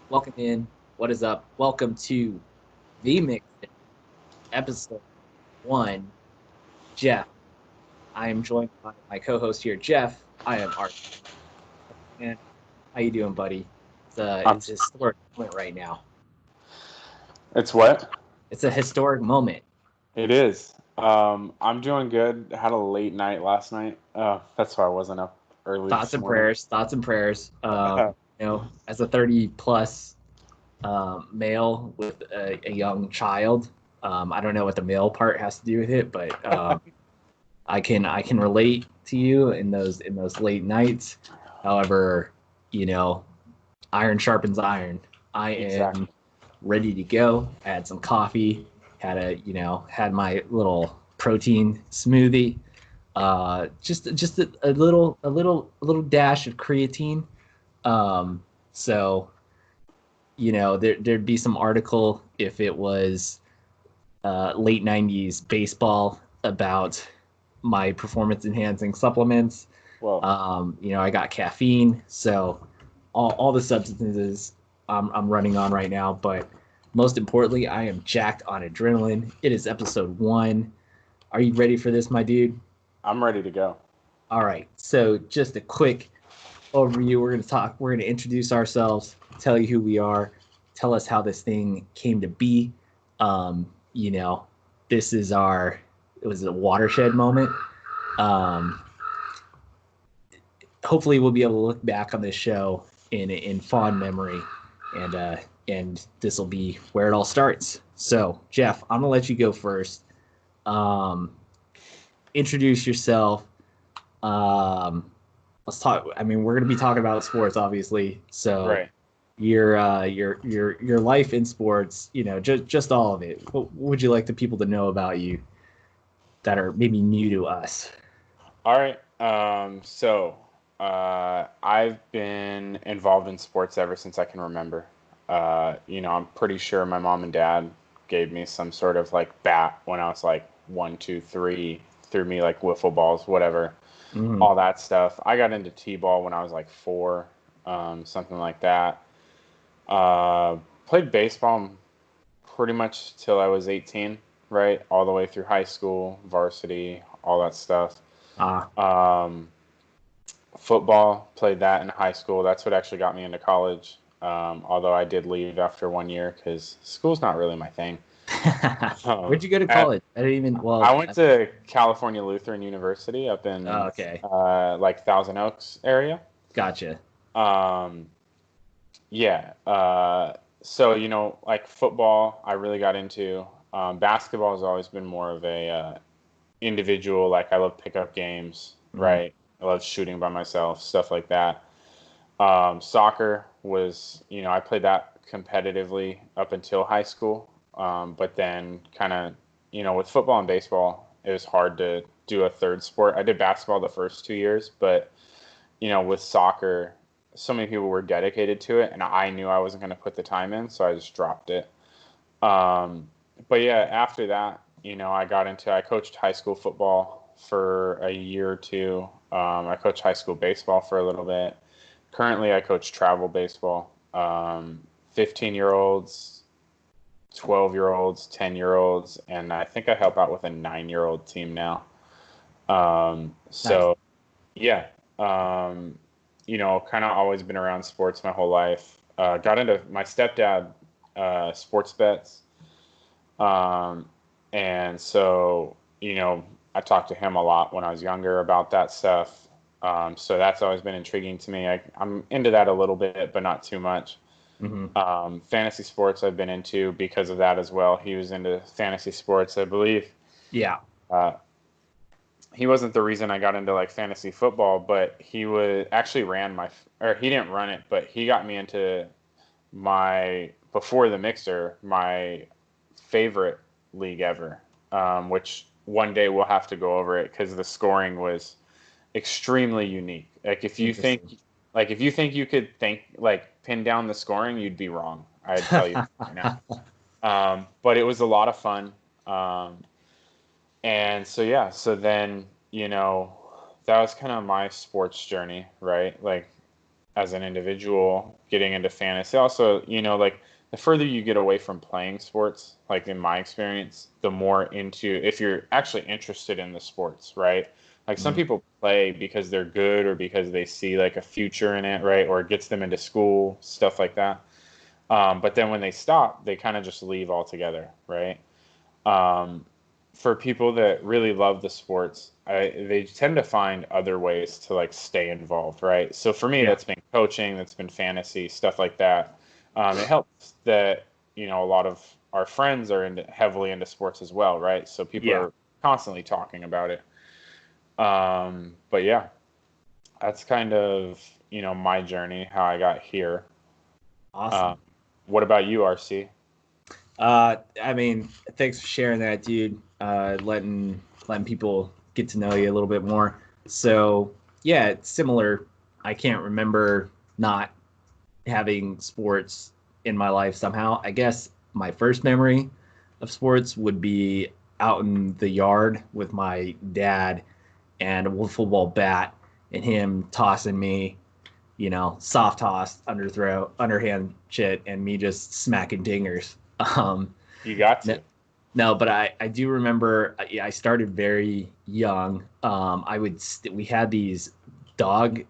Welcome in. What is up? Welcome to the Mix episode one. Jeff. I am joined by my co-host here, Jeff. I am Art. And how you doing, buddy? Um, It's a historic moment right now. it's what? It's a historic moment. It is. I'm doing good. Had a late night last night. That's why I wasn't up early Thoughts this and morning. prayers. Thoughts and prayers. As a 30 plus male with a young child, I don't know what the male part has to do with it, but I can relate to you in those late nights. However, you know, iron sharpens iron. I am Exactly. ready to go. I had some coffee, had my little protein smoothie. Just a little dash of creatine. So there'd be some article if it was late '90s baseball about my performance enhancing supplements. Well, I got caffeine, so all the substances I'm running on right now. But most importantly, I am jacked on adrenaline. It is episode one. Are you ready for this, my dude? I'm ready to go. All right. So just a quick overview. We're gonna talk. We're gonna introduce ourselves, tell you who we are, tell us how this thing came to be. Um, you know, this is our. It was a watershed moment. Um, Hopefully we'll be able to look back on this show in fond memory, and this will be where it all starts. So Jeff, I'm gonna let you go first. Um, Introduce yourself. Um, let's talk. I mean, we're gonna be talking about sports, obviously. So Right. your life in sports, just all of it. What would you like the people to know about you that are maybe new to us? All right. I've been involved in sports ever since I can remember. I'm pretty sure my mom and dad gave me some sort of like bat when I was like one, two, three, threw me like wiffle balls, whatever, Mm, all that stuff. I got into t-ball when I was like four, something like that. Uh, Played baseball pretty much till I was 18, right? All the way through high school, varsity, all that stuff. ah, Um, Football, played that in high school. That's what actually got me into college. Although I did leave after one year because school's not really my thing. Where'd Um, you go to at, college? I didn't even. I Well, went to California Lutheran University up oh, in okay, like Thousand Oaks area. gotcha. Um, yeah. So like football, I really got into. Basketball has always been more of a individual. Like I love pickup games, Mm, right? I love shooting by myself, stuff like that. Soccer was, I played that competitively up until high school. But then kind of, with football and baseball, it was hard to do a third sport. I did basketball the first 2 years, but, with soccer, so many people were dedicated to it, and I knew I wasn't going to put the time in, so I just dropped it. Um, but yeah, after that, I coached high school football for a year or two. I coached high school baseball for a little bit. Currently, I coach travel baseball. 15-year-olds, 12-year-olds, 10-year-olds, and I think I help out with a 9-year-old team now. nice. So yeah, kind of always been around sports my whole life. Got into my stepdad sports bets, um, and so I talked to him a lot when I was younger about that stuff. So that's always been intriguing to me. I'm into that a little bit, but not too much. Hmm. Fantasy sports I've been into because of that as well. He was into fantasy sports, I believe. Yeah. Uh, he wasn't the reason I got into like fantasy football, but he was actually or he didn't run it, but he got me into my before the mixer, my favorite league ever, which one day we'll have to go over it because the scoring was extremely unique. Interesting. If you think you could pin down the scoring, you'd be wrong. I'd tell you right now. But it was a lot of fun. Um, and so yeah, so then that was kind of my sports journey, right? Like as an individual, getting into fantasy. Also, like the further you get away from playing sports, like in my experience, the more into if you're actually interested in the sports, right? Like some Mm. people play because they're good or because they see like a future in it, right? Or it gets them into school, stuff like that. But then when they stop, they kind of just leave altogether, right? Um, for people that really love the sports, they tend to find other ways to like stay involved, right? So for me, Yeah. that's been coaching, that's been fantasy, stuff like that. It helps that a lot of our friends are heavily into sports as well, right? So people Yeah. are constantly talking about it. But yeah, that's kind of my journey, how I got here. Um, Awesome. what about you, RC? I mean, thanks for sharing that, dude. Letting people get to know you a little bit more. So yeah, it's similar. I can't remember not having sports in my life somehow. I guess my first memory of sports would be out in the yard with my dad and a football bat and him tossing me, soft toss, underthrow, underhand shit, and me just smacking dingers. Um, You got no, to. no, but I do remember I started very young. We had these dog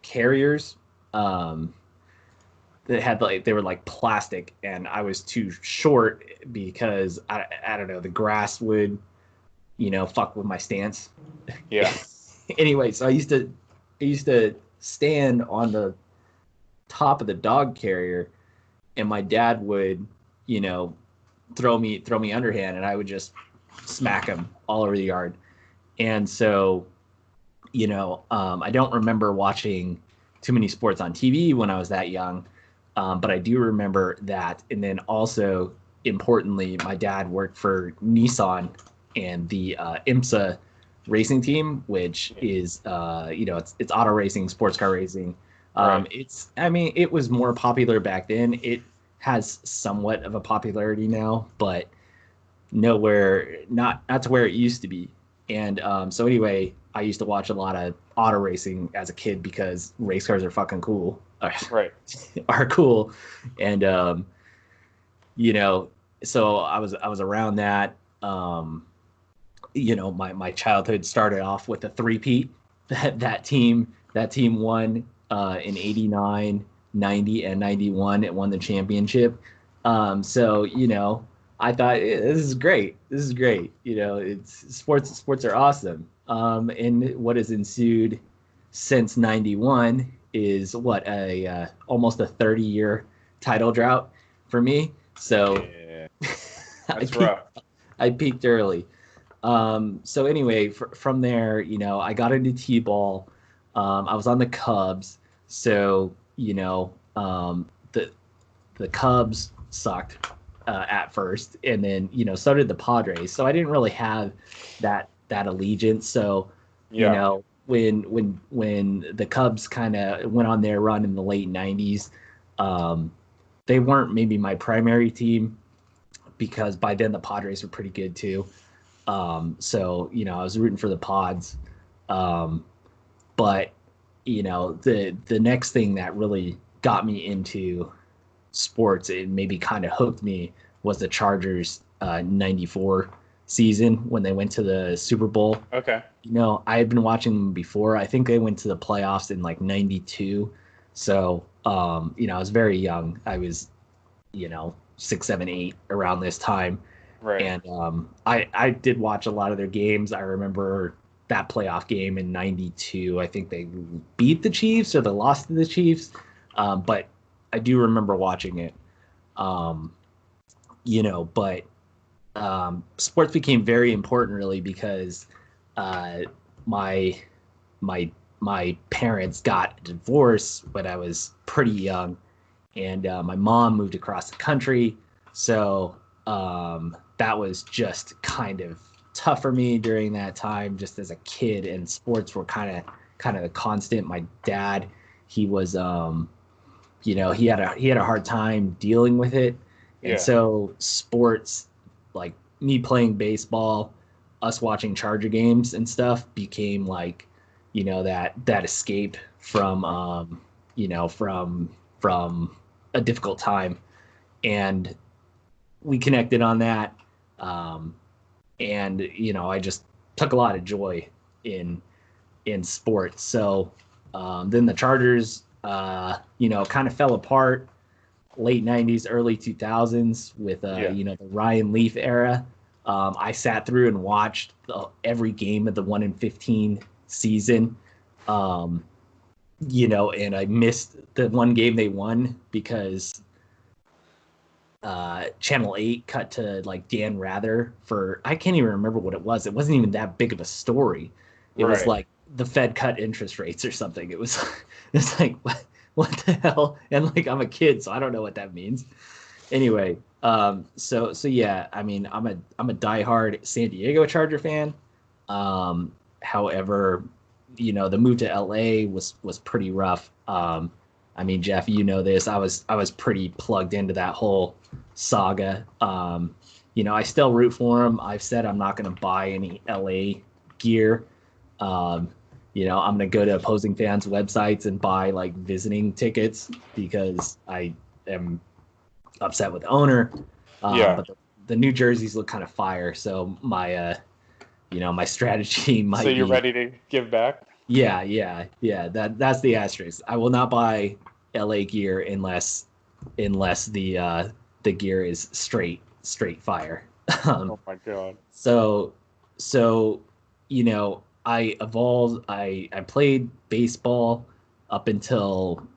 carriers um, that had like they were like plastic, and I was too short because I don't know, the grass would fuck with my stance. Yeah. Anyway, so I used to stand on the top of the dog carrier, and my dad would you know throw me underhand, and I would just smack him all over the yard. And so I don't remember watching too many sports on TV when I was that young, but I do remember that. And then also, importantly, my dad worked for Nissan and the IMSA racing team, which Yeah. is it's auto racing, sports car racing. Right. It was more popular back then. It has somewhat of a popularity now, but nowhere, not to where it used to be. And so anyway, I used to watch a lot of auto racing as a kid because race cars are fucking cool, Right. are cool, and you know, so I was around that. My childhood started off with a three-peat. That team won in 89, 90, and 91. It won the championship. So I thought this is great. This is great. It's sports. Sports are awesome. And what has ensued since '91 is what a almost a 30-year title drought for me. So Yeah. I That's peaked. rough. I peaked early. So anyway, from there, I got into T-ball. I was on the Cubs, so the Cubs sucked at first, and then so did the Padres. So I didn't really have that allegiance. So Yeah. when the Cubs kind of went on their run in the late '90s, um, they weren't maybe my primary team because by then the Padres were pretty good too. So I was rooting for the Pods, um, but the next thing that really got me into sports and maybe kind of hooked me was the Chargers '94 season when they went to the Super Bowl. Okay. I had been watching them before. I think they went to the playoffs in like '92. So I was very young. I was 6, 7, 8 around this time, Right. and I did watch a lot of their games. I remember that playoff game in '92. I think they beat the Chiefs or they lost to the Chiefs, but I do remember watching it. Um, but sports became very important really because uh, my my my parents got a divorce when I was pretty young, and my mom moved across the country. So that was just kind of tough for me during that time, just as a kid. And sports were kind of the constant. My dad, he was, he had a hard time dealing with it, and Yeah. so sports, like me playing baseball, us watching Charger games and stuff, became like, that escape from from a difficult time, and we connected on that. And I just took a lot of joy in sports. So then the Chargers, kind of fell apart late 90s, early 2000s with the Ryan Leaf era. I sat through and watched every game of the 1-15 season. And I missed the one game they won because Channel 8 cut to like Dan Rather for, I can't even remember what it was. It wasn't even that big of a story. It was like the Fed cut interest rates or something. It was like, what the hell? And like, I'm a kid, so I don't know what that means. Anyway, so yeah, I mean, I'm a diehard San Diego Charger fan. However, the move to LA was pretty rough. I mean, Jeff, you know this. I was pretty plugged into that whole saga. I still root for him. I've said I'm not going to buy any LA gear. I'm going to go to opposing fans' websites and buy like visiting tickets because I am upset with the owner. But the New Jerseys look kind of fire. So my, my strategy might be. So you're ready to give back? Yeah. That's the asterisk. I will not buy LA gear unless the gear is straight fire. Oh my God. So I evolved. I played baseball up until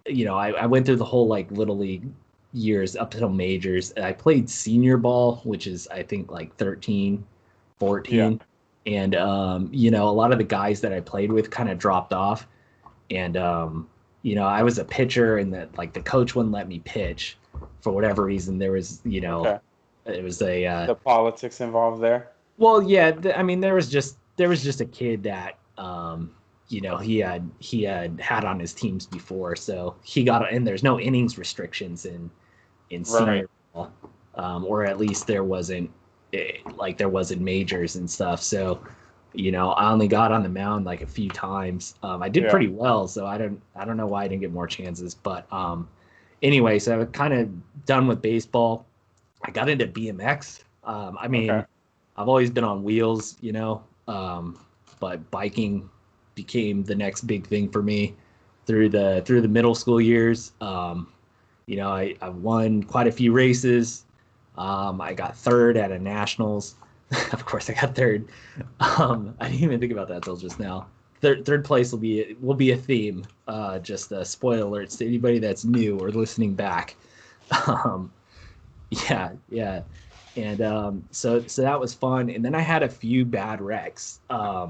I went through the whole like little league years up until majors. And I played senior ball, which is I think like 13, 14. Yeah. And a lot of the guys that I played with kind of dropped off. And I was a pitcher, and the coach wouldn't let me pitch for whatever reason. There was it was the politics involved there. Well, yeah, I mean there was just a kid that he had on his teams before, so he got, and there's no innings restrictions in senior ball, or at least there wasn't majors and stuff. So I only got on the mound like a few times. I did pretty well, so I don't know why I didn't get more chances. But anyway, so I was kind of done with baseball. I got into BMX. I've always been on wheels, but biking became the next big thing for me through the middle school years. I won quite a few races. I got third at a nationals. Of course, I got third. I didn't even think about that till just now. Third place will be a theme. Just a spoiler alerts to anybody that's new or listening back. Yeah. And so that was fun. And then I had a few bad wrecks. I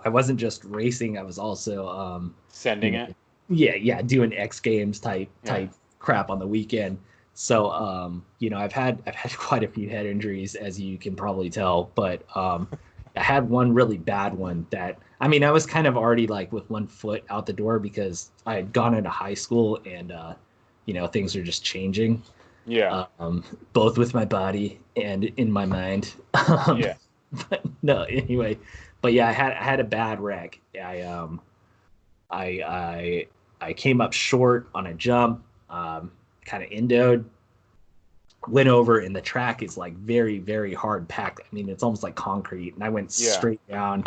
wasn't just racing. I was also sending it. Yeah, doing X Games type crap on the weekend. So I've had quite a few head injuries, as you can probably tell, but I had one really bad one that, I was kind of already like with one foot out the door because I had gone into high school and things are just changing. Yeah. Both with my body and in my mind. Yeah. But no, anyway. But yeah, I had a bad wreck. I came up short on a jump, kind of endoed, went over, and the track is like very, very hard packed. It's almost like concrete, and I went straight down.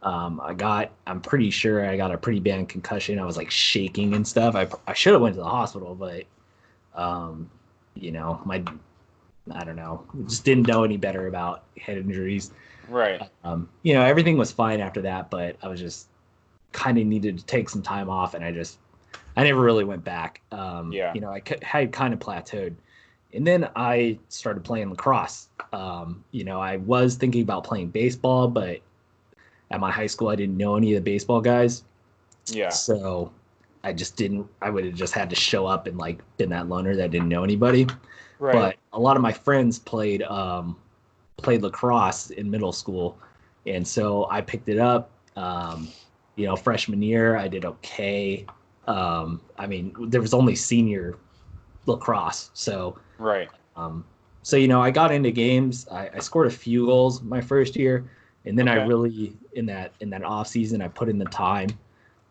I'm pretty sure I got a pretty bad concussion. I was like shaking and stuff. I should have went to the hospital, but I don't know, just didn't know any better about head injuries. Right. Everything was fine after that, but I was just kind of needed to take some time off, and I never really went back. I had kind of plateaued, and then I started playing lacrosse. I was thinking about playing baseball, but at my high school I didn't know any of the baseball guys. Yeah. So I just didn't. I would have just had to show up and like been that loner that didn't know anybody. Right. But a lot of my friends played lacrosse in middle school, and so I picked it up. Freshman year I did okay. There was only senior lacrosse, so right. I got into games. I scored a few goals my first year, and then I really in that off season I put in the time.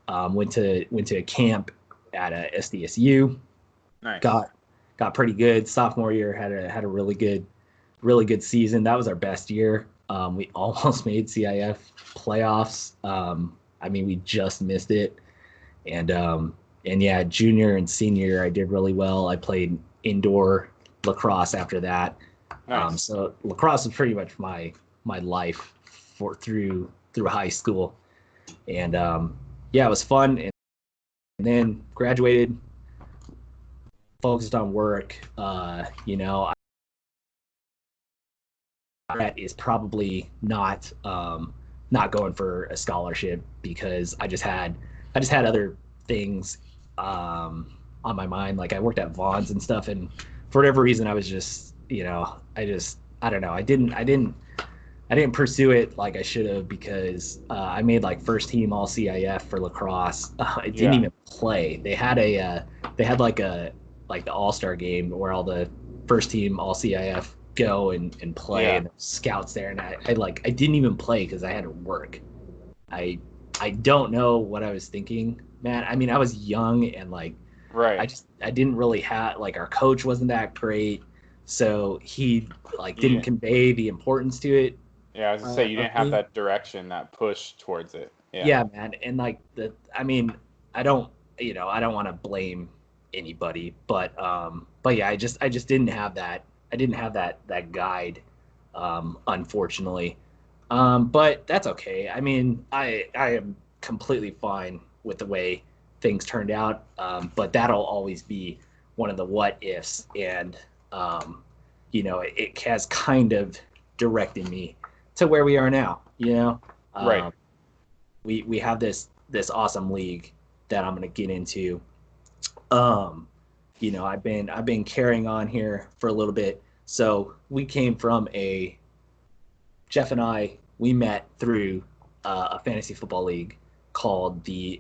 Went to a camp at a SDSU. Nice. Got pretty good. Sophomore year had a really good season. That was our best year. We almost made CIF playoffs. I mean, we just missed it. And yeah, junior and senior, I did really well. I played indoor lacrosse after that. Nice. So lacrosse was pretty much my life through high school, and yeah, it was fun. And then graduated, focused on work. That is probably not going for a scholarship because I just had other things on my mind. Like I worked at Vaughn's and stuff, and for whatever reason, I was just I don't know. I didn't pursue it like I should have because I made like first team all CIF for lacrosse. I didn't even play. They had the All-Star game where all the first team all CIF go and play and scouts there, and I didn't even play because I had to work. I don't know what I was thinking, man. I mean, I was young and right. I didn't really have like our coach wasn't that great, so he didn't convey the importance to it. Yeah, I was gonna say you didn't have that direction, that push towards it. Yeah, man, and I mean, I don't I don't want to blame anybody, but yeah, I just didn't have that. I didn't have that guide, unfortunately. But that's okay. I mean, I am completely fine with the way things turned out. But that'll always be one of the what ifs, and it has kind of directed me to where we are now. Right. We have this awesome league that I'm gonna get into. Um, I've been carrying on here for a little bit. So we came from Jeff and we met through a fantasy football league called the.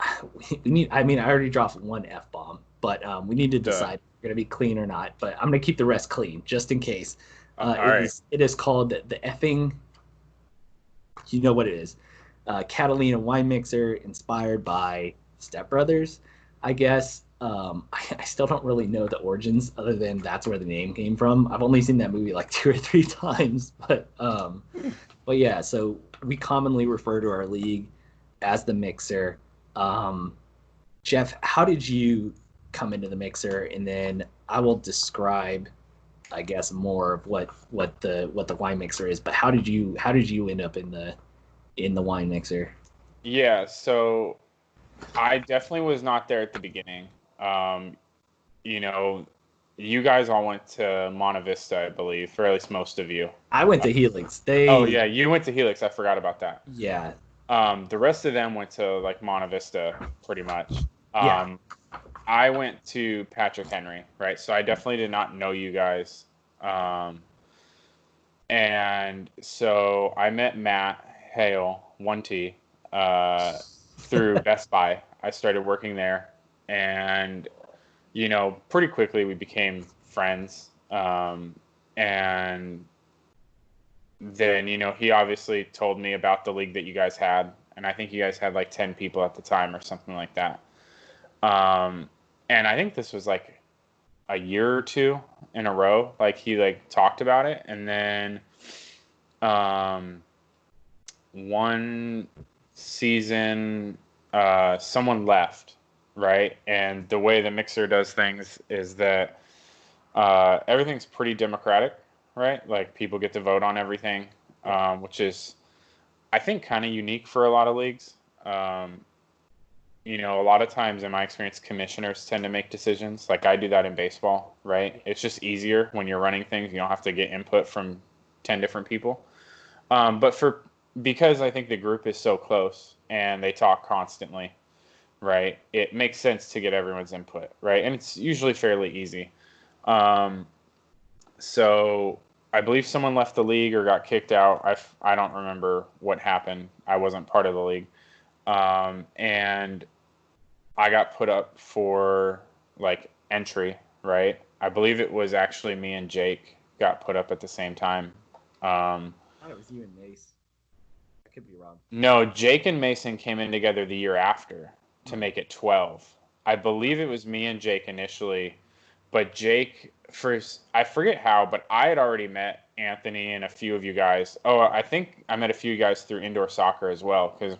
I mean, I already dropped one F bomb, but we need to decide if we're gonna be clean or not. But I'm gonna keep the rest clean just in case. It is called the effing. You know what it is? Catalina wine mixer inspired by Step Brothers, I guess. I still don't really know the origins other than that's where the name came from. I've only seen that movie like 2 or 3 times, but yeah. So we commonly refer to our league as the Mixer. Um, Jeff, how did you come into the Mixer? And then I will describe, I guess, more of what the wine mixer is. But how did you end up in the wine mixer? Yeah, so I definitely was not there at the beginning. Um, you know, you guys all went to Monte Vista, I believe, or at least most of you. I went to Helix. Oh yeah, you went to Helix. I forgot about that. Yeah. The rest of them went to like Monte Vista, pretty much. Yeah. I went to Patrick Henry, right? So I definitely did not know you guys. And so I met Matt Hale, 1T, through Best Buy. I started working there, and pretty quickly we became friends. And then he obviously told me about the league that you guys had, and I think you guys had like 10 people at the time or something like that. And I think this was like a year or two in a row. Like he talked about it, and then one season someone left, right? And the way the Mixer does things is that everything's pretty democratic, right? Like people get to vote on everything, which is, I think, kind of unique for a lot of leagues. A lot of times in my experience, commissioners tend to make decisions. Like I do that in baseball, right? It's just easier when you're running things. You don't have to get input from 10 different people. But because I think the group is so close and they talk constantly, right? It makes sense to get everyone's input, right? And it's usually fairly easy. So I believe someone left the league or got kicked out. I don't remember what happened. I wasn't part of the league. And I got put up for entry, right? I believe it was actually me and Jake got put up at the same time. I thought it was you and Mace. could be wrong. No, Jake and Mason came in together the year after to make it 12. I believe it was me and Jake initially, but Jake first, I forget how, but I had already met Anthony and a few of you guys. Oh, I think I met a few guys through indoor soccer as well, because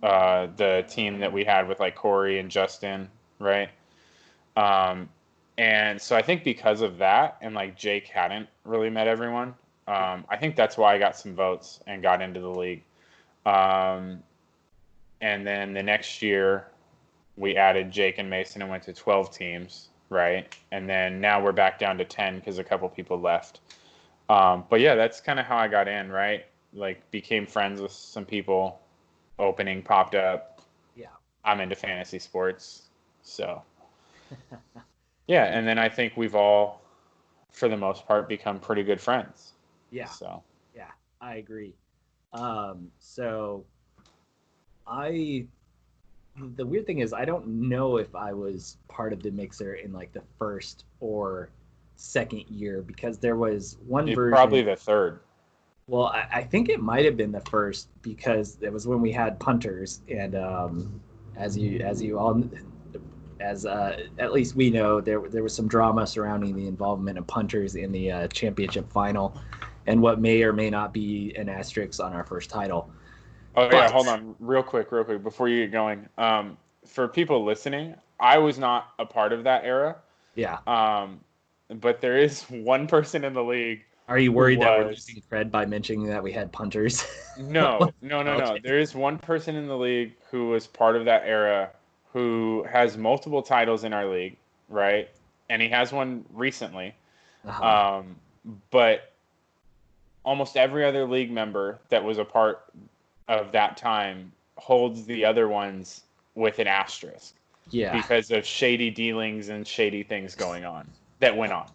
the team that we had with like Corey and Justin, right? Um, and so I think because of that, and like Jake hadn't really met everyone, I think that's why I got some votes and got into the league. Um, and then the next year, we added Jake and Mason and went to 12 teams, right? And then now we're back down to 10 because a couple people left. But yeah, that's kind of how I got in, right? Like became friends with some people. Opening popped up. Yeah. I'm into fantasy sports. So yeah, and then I think we've all, for the most part, become pretty good friends. Yeah. So yeah, I agree. So I the weird thing is I don't know if I was part of the mixer in like the first or second year because there was one version. Probably the third. Well, I think it might have been the first because it was when we had punters, and as you all as at least we know, there was some drama surrounding the involvement of punters in the championship final, and what may or may not be an asterisk on our first title. Oh yeah, hold on, real quick, before you get going. For people listening, I was not a part of that era. Yeah. But there is one person in the league. Are you worried that we're losing cred by mentioning that we had punters? No. Okay. There is one person in the league who was part of that era who has multiple titles in our league, right? And he has one recently. Uh-huh. But almost every other league member that was a part of that time holds the other ones with an asterisk. Yeah. Because of shady dealings and shady things going on that went on.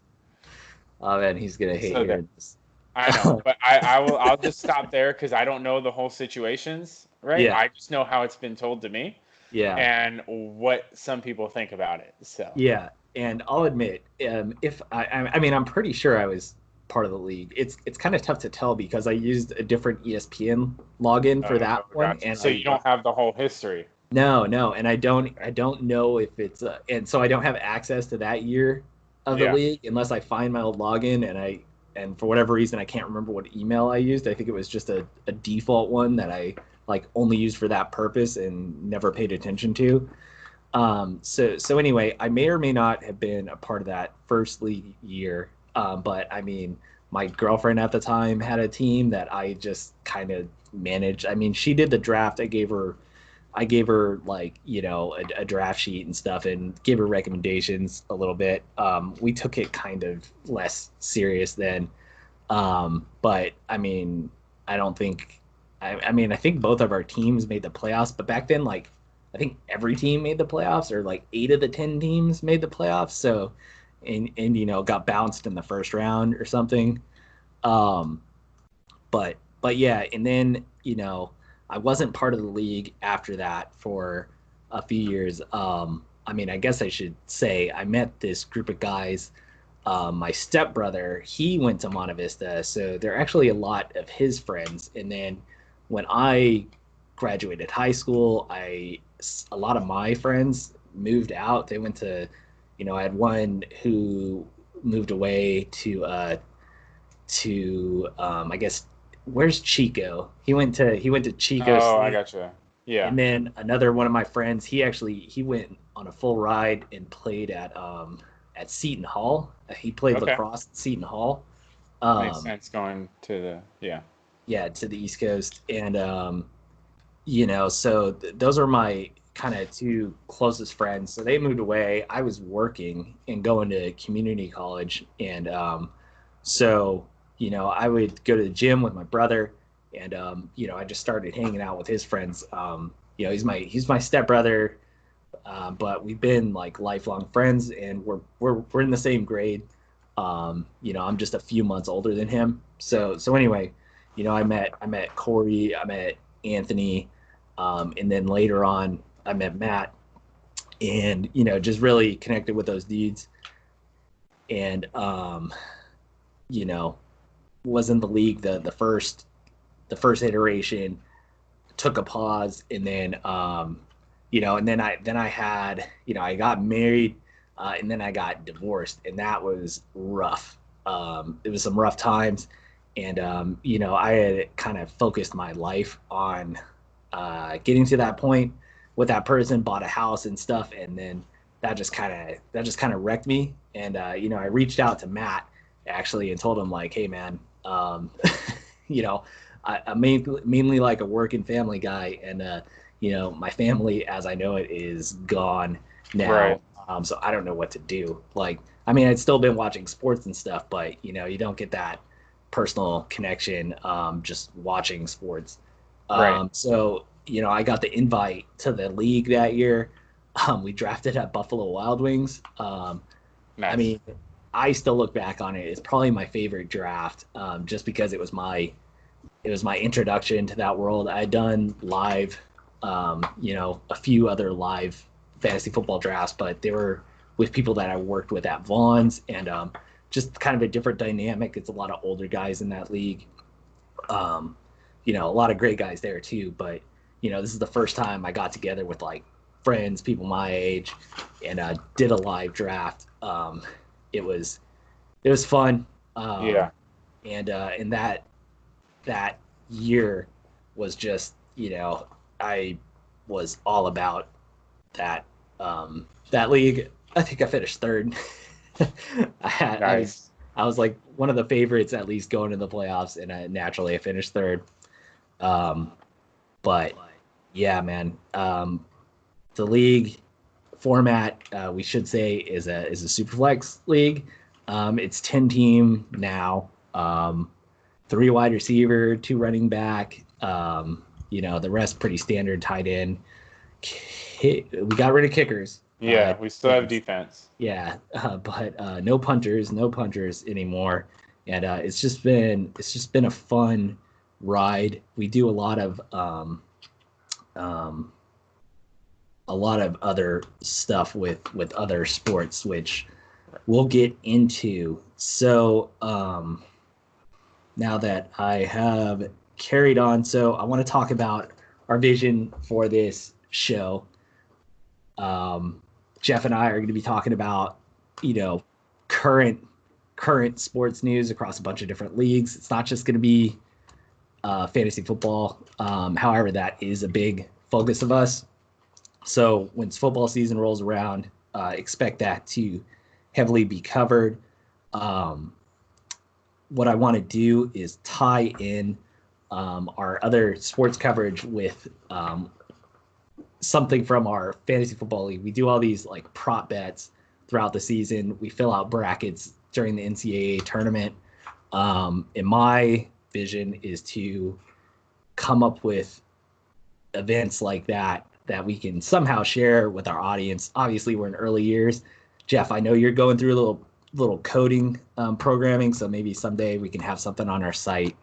Oh man, he's gonna hate hearing this. I know, but I'll just stop there because I don't know the whole situations, right? Yeah. I just know how it's been told to me. Yeah. And what some people think about it. So yeah, and I'll admit, if I mean, I'm pretty sure I was part of the league. It's kind of tough to tell because I used a different ESPN login for that one, gotcha. and so you don't have the whole history. No, and I don't know if it's and so I don't have access to that year of the league unless I find my old login and for whatever reason I can't remember what email I used. I think it was just a default one that I like only used for that purpose and never paid attention to. So anyway, I may or may not have been a part of that first league year. But I mean, my girlfriend at the time had a team that I just kind of managed. I mean, she did the draft. I gave her like, a draft sheet and stuff and gave her recommendations a little bit. We took it kind of less serious then. But I mean, I don't think, I mean, I think both of our teams made the playoffs, but back then, like, I think every team made the playoffs or like 8 of the 10 teams made the playoffs. So, and got bounced in the first round or something. Um, but yeah, and then, I wasn't part of the league after that for a few years. I mean, I guess I should say I met this group of guys. My stepbrother, he went to Monte Vista, so they're actually a lot of his friends. And then when I graduated high school, a lot of my friends moved out. They went to, I had one who moved away to I guess where's Chico? He went to Chico Oh, I State. gotcha. Yeah. And then another one of my friends, he went on a full ride and played at Seton Hall. He played lacrosse at Seton Hall. Makes sense going to to the East Coast. And so those are my kind of two closest friends. So they moved away. I was working and going to community college, and so I would go to the gym with my brother, and I just started hanging out with his friends. He's my stepbrother, but we've been like lifelong friends, and we're in the same grade. I'm just a few months older than him. So anyway, I met Corey, I met Anthony, and then later on I met Matt, and just really connected with those dudes, and was in the league the first iteration. took a pause, and then and then I had, I got married, and then I got divorced, and that was rough. It was some rough times, and I had kind of focused my life on getting to that point with that person, bought a house and stuff, and then that just kind of wrecked me. And I reached out to Matt actually and told him like, hey man, you know, I'm mainly like a work and family guy, and my family as I know it is gone now. Right. So I don't know what to do. Like, I mean, I'd still been watching sports and stuff, but you don't get that personal connection just watching sports. Right. So I got the invite to the league that year. We drafted at Buffalo Wild Wings. I Nice. mean, I still look back on it. It's probably my favorite draft, just because it was my introduction to that world. I'd done live, a few other live fantasy football drafts, but they were with people that I worked with at Vaughn's, and just kind of a different dynamic. It's a lot of older guys in that league. A lot of great guys there too, but this is the first time I got together with like friends, people my age, and did a live draft. It was fun. Yeah. And that year was just, I was all about that league. I think I finished third. Nice. I was like one of the favorites at least going to the playoffs, and naturally I finished third. But yeah, man, the league format, we should say, is a superflex league. It's 10 team now. 3 wide receiver, 2 running back. The rest pretty standard tight end. We got rid of kickers. Yeah, we still have defense. Yeah, but no punters anymore, and it's just been a fun ride. We do a lot of other stuff with other sports, which we'll get into. So now that I have carried on, so I want to talk about our vision for this show. Jeff and I are going to be talking about, current sports news across a bunch of different leagues. It's not just going to be fantasy football. However, that is a big focus of us. So when football season rolls around, expect that to heavily be covered. What I want to do is tie in our other sports coverage with something from our fantasy football league. We do all these like prop bets throughout the season. We fill out brackets during the NCAA tournament. And my vision is to come up with events like that we can somehow share with our audience. Obviously, we're in early years. Jeff, I know you're going through a little coding programming, so maybe someday we can have something on our site.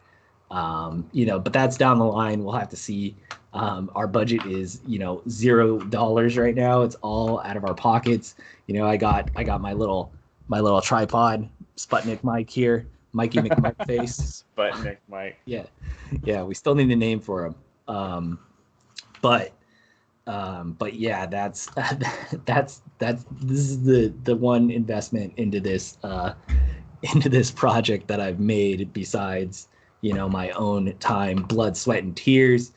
But that's down the line. We'll have to see. Our budget is, $0 right now. It's all out of our pockets. I got my little tripod, Sputnik mic here, Mikey McMike face. Sputnik Mike. Yeah. We still need a name for him. But yeah, that's this is the one investment into this project that I've made besides, my own time, blood, sweat, and tears.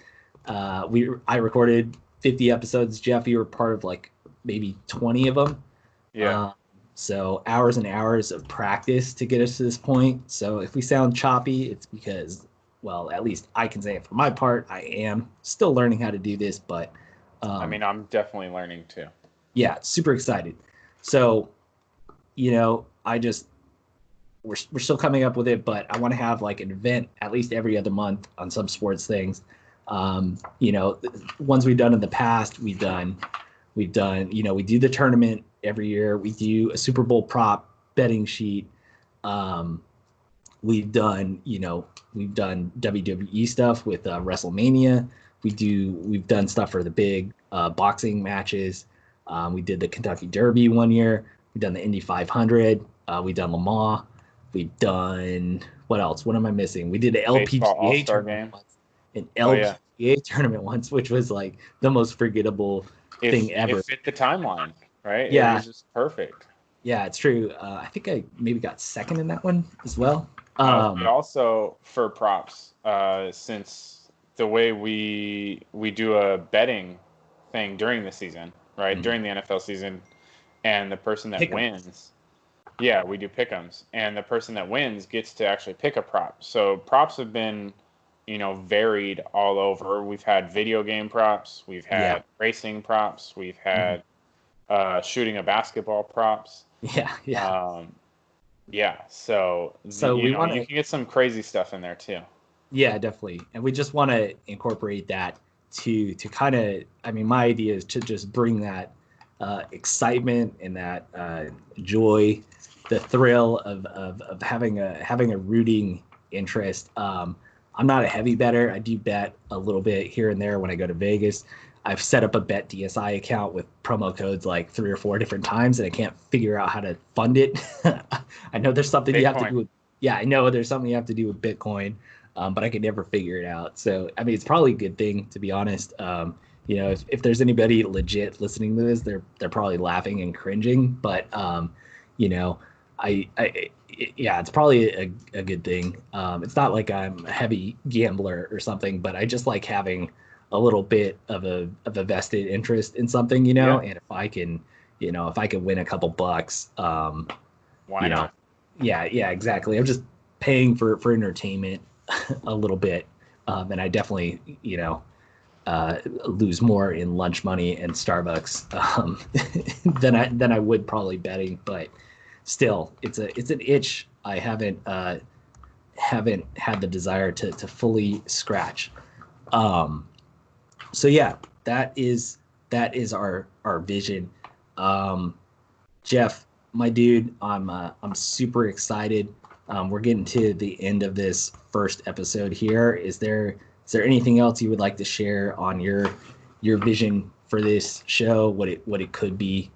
I recorded 50 episodes. Jeff, you were part of like maybe 20 of them. Yeah. So hours and hours of practice to get us to this point. So if we sound choppy, it's because, well, at least I can say it for my part. I am still learning how to do this, but I'm definitely learning too. Yeah, super excited. So, we're still coming up with it, but I want to have like an event at least every other month on some sports things. Ones we've done in the past, we've done, we do the tournament every year. We do a Super Bowl prop betting sheet. We've done WWE stuff with WrestleMania. We've done stuff for the big boxing matches. We did the Kentucky Derby one year. We've done the Indy 500. We've done Le Mans. We've done, what else? What am I missing? We did the LPGA All-Star tournament. game. an Oh yeah. LPGA tournament once, which was like the most forgettable thing It ever. fit the timeline, right? It Yeah, was just perfect. yeah, it's true. I think I maybe got second in that one as well. But also for props, since the way we do a betting thing during the season, right? Mhm. During the NFL season, and the person that Pick 'em. wins, yeah, we do pick'ems, and the person that wins gets to actually pick a prop. So props have been, varied all over. We've had video game props, we've Yeah. had racing props, we've Mhm. had shooting a basketball props. Yeah, yeah. Um, yeah, so So we want you to, can get some crazy stuff in there too. yeah, definitely, and we just want to incorporate that to kind of. I mean, my idea is to just bring that excitement and that joy, the thrill of having a rooting interest. I'm not a heavy better. I do bet a little bit here and there when I go to Vegas. I've set up a Bet DSI account with promo codes like 3 or 4 different times, and I can't figure out how to fund it. I know there's something you have to Bitcoin. do with. Yeah, I know there's something you have to do with Bitcoin, but I could never figure it out. So, I mean, it's probably a good thing, to be honest. If there's anybody legit listening to this, they're probably laughing and cringing. But you know, yeah, it's probably a good thing. It's not like I'm a heavy gambler or something, but I just like having a little bit of a vested interest in something, Yeah, and if I can win a couple bucks, why you know, not? yeah, exactly. I'm just paying for entertainment a little bit, and I definitely, lose more in lunch money and Starbucks than I would probably betting. But still, it's an itch I haven't had the desire to fully scratch. Um, so yeah, that is our vision. Um, Jeff, my dude, I'm super excited. We're getting to the end of this first episode here. Is there anything else you would like to share on your vision for this show? What it could be?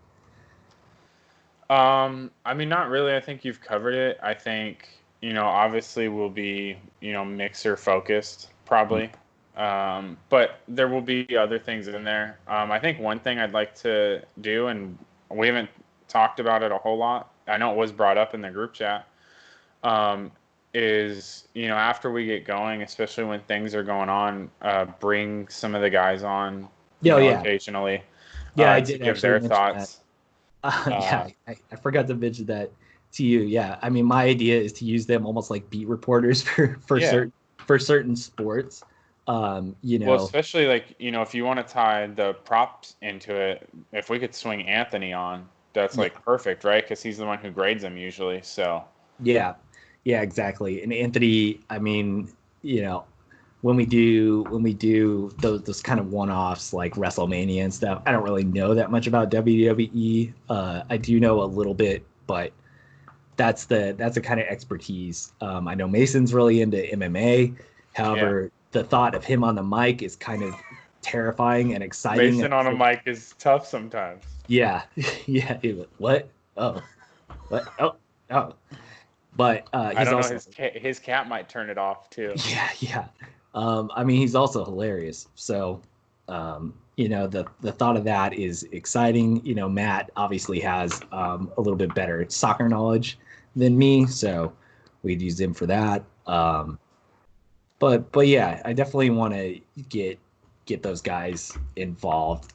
I mean, not really. I think you've covered it. I think, obviously we'll be, mixer focused probably. But there will be other things in there. I think one thing I'd like to do, and we haven't talked about it a whole lot. I know it was brought up in the group chat. Um, is, after we get going, especially when things are going on, bring some of the guys on, Yeah, yeah, occasionally, yeah. I to did give actually their mention that. thoughts. Yeah, Uh, I forgot to mention that to you. Yeah, I mean, my idea is to use them almost like beat reporters for yeah. certain sports. Um, you Well, know, especially like, if you want to tie the props into it, if we could swing Anthony on, that's yeah, like perfect, right? Because he's the one who grades them usually. So, yeah, yeah, exactly. And Anthony, I mean, you know, when we do those kind of one-offs like WrestleMania and stuff, I don't really know that much about WWE. I do know a little bit, but that's the kind of expertise. I know Mason's really into MMA. yeah. However, the thought of him on the mic is kind of terrifying and exciting. Mason on a mic is tough sometimes. Yeah, yeah. What? Oh, what? Oh. But I he's don't know, also, his cat might turn it off too. yeah. I mean, he's also hilarious. So, the thought of that is exciting. Matt obviously has a little bit better soccer knowledge than me, so we'd use him for that. But yeah, I definitely want to get those guys involved.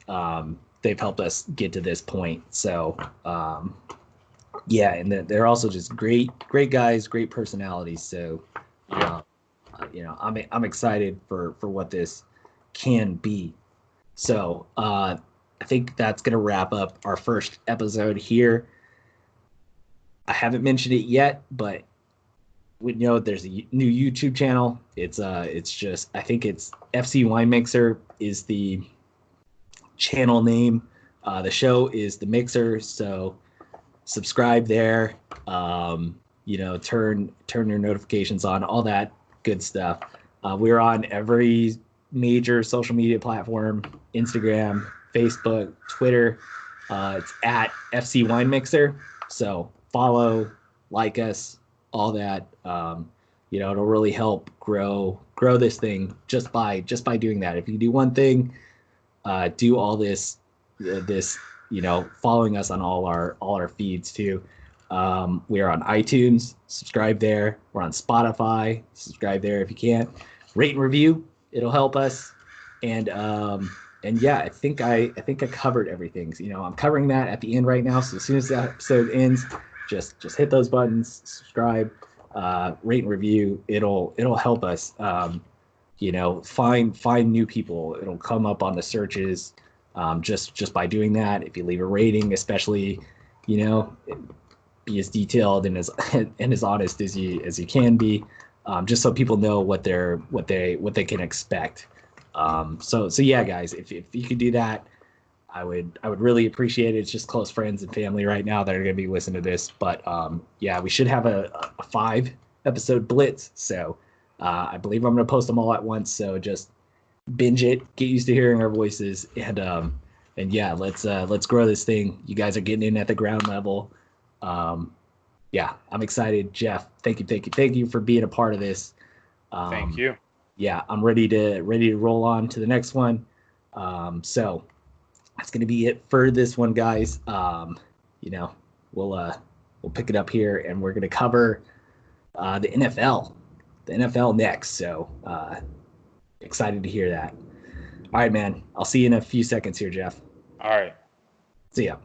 They've helped us get to this point, so yeah, and they're also just great guys, great personalities. So, Yeah. um, I'm excited for what this can be. So, I think that's gonna wrap up our first episode here. I haven't mentioned it yet, but we know there's a new YouTube channel. It's just, I think it's FC Wine Mixer is the channel name. The show is The Mixer, so subscribe there. Turn your notifications on, all that good stuff. We're on every major social media platform: Instagram, Facebook, Twitter. It's at FC Wine Mixer. So follow, like us, all that. it'll really help grow this thing just by doing that. If you do one thing, do all this, following us on all our feeds too. We are on iTunes, subscribe there. We're on Spotify, subscribe there if you can. Rate and review, it'll help us. And yeah, I think I covered everything. I'm covering that at the end right now. So as soon as that episode ends, just hit those buttons, subscribe, rate and review. It'll help us. Find new people. It'll come up on the searches, just by doing that. If you leave a rating, especially, be as detailed and as honest as you can be, just so people know what they can expect. So yeah, guys, if you could do that, I would really appreciate it. It's just close friends and family right now that are going to be listening to this, but yeah, we should have a 5-episode blitz. So I believe I'm going to post them all at once. So just binge it, get used to hearing our voices, and yeah, let's grow this thing. You guys are getting in at the ground level. Yeah, I'm excited. Jeff, thank you for being a part of this. Thank you. Yeah, I'm ready to roll on to the next one. So that's gonna be it for this one, guys. We'll pick it up here, and we're gonna cover the NFL next. So excited to hear that. All right, man. I'll see you in a few seconds here, Jeff. All right. See ya.